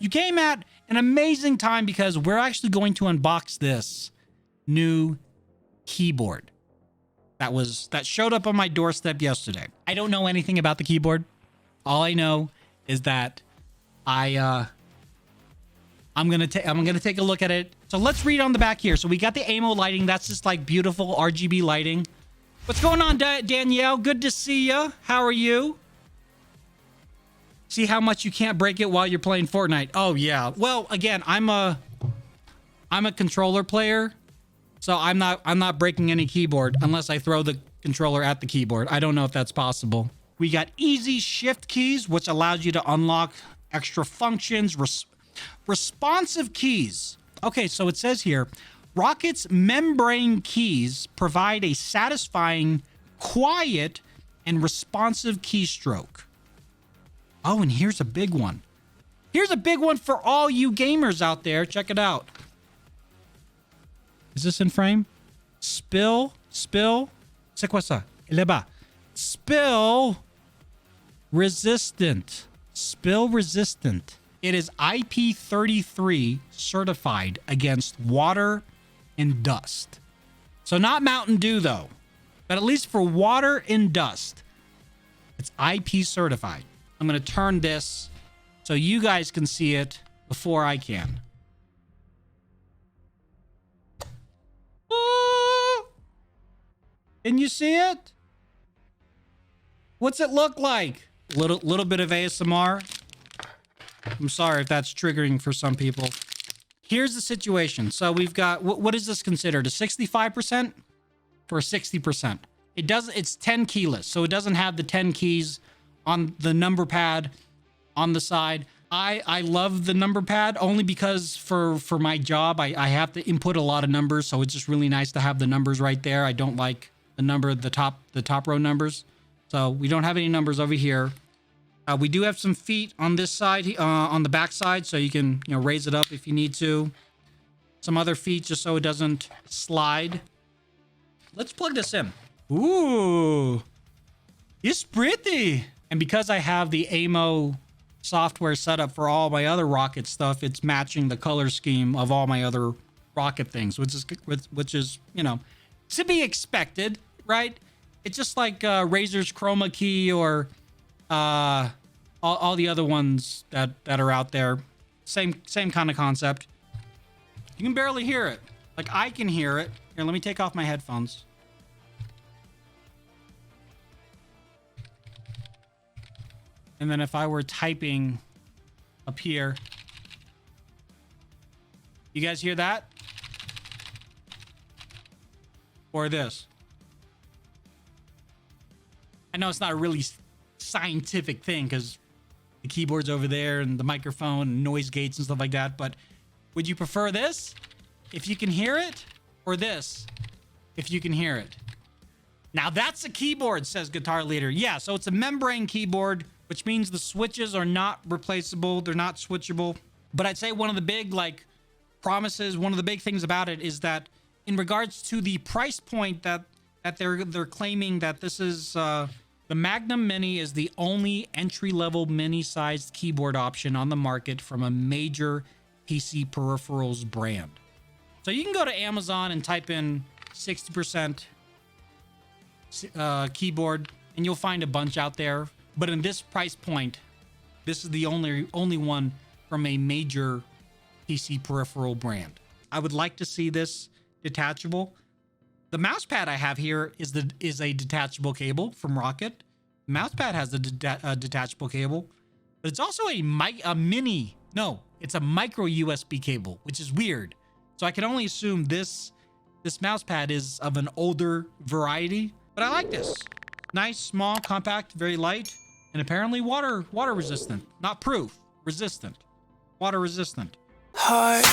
You came at an amazing time because we're actually going to unbox this new keyboard that showed up on my doorstep yesterday. I don't know anything about the keyboard. All I know is that I'm gonna take a look at it. So let's read on the back here. So we got the AMO lighting. That's just like beautiful RGB lighting. What's going on, Danielle? Good to see you. How are you? See how much you can't break it while you're playing Fortnite. Oh yeah. Well, again, I'm a controller player, so I'm not breaking any keyboard unless I throw the controller at the keyboard. I don't know if that's possible. We got easy shift keys, which allows you to unlock extra functions. Responsive keys. Okay, so it says here, Rockat's membrane keys provide a satisfying, quiet, and responsive keystroke. Oh, and here's a big one. Here's a big one for all you gamers out there. Check it out. Is this in frame? Spill. C'est quoi ça? Là-bas. Spill resistant. Spill resistant. It is IP33 certified against water and dust. So not Mountain Dew though, but at least for water and dust, it's IP certified. I'm going to turn this so you guys can see it before I can. Ooh! Can you see it? What's it look like? Little bit of ASMR. I'm sorry if that's triggering for some people. Here's the situation. So we've got, what is this considered? A 65% or a 60%? It's 10 keyless. So it doesn't have the 10 keys on the number pad on the side. I love the number pad only because for my job, I have to input a lot of numbers. So it's just really nice to have the numbers right there. I don't like the top row numbers. So we don't have any numbers over here. We do have some feet on this side, on the back side, so you can raise it up if you need to. Some other feet just so it doesn't slide. Let's plug this in. Ooh, it's pretty. And because I have the AMO software set up for all my other Roccat stuff, it's matching the color scheme of all my other Roccat things, which is to be expected, right? It's just like Razer's Chroma Key or all the other ones that are out there. Same kind of concept. You can barely hear it. Like I can hear it. Here, let me take off my headphones. And then if I were typing up here, you guys hear that? Or this? I know it's not a really scientific thing because the keyboard's over there and the microphone and noise gates and stuff like that, but would you prefer this if you can hear it, or this if you can hear it? Now that's a keyboard, says Guitar Leader. Yeah, so it's a membrane keyboard, which means the switches are not replaceable. They're not switchable. But I'd say one of the big promises, one of the big things about it is that in regards to the price point that they're claiming that this is the Magna Mini is the only entry-level mini-sized keyboard option on the market from a major PC peripherals brand. So you can go to Amazon and type in 60% keyboard, and you'll find a bunch out there. But in this price point, this is the only one from a major PC peripheral brand. I would like to see this detachable. The mouse pad I have here is a detachable cable from Roccat. The mouse pad has a detachable cable, but it's also it's a micro USB cable, which is weird. So I can only assume this mouse pad is of an older variety, but I like this. Nice, small, compact, very light, and apparently water resistant. Not proof, resistant. Water resistant. Heart.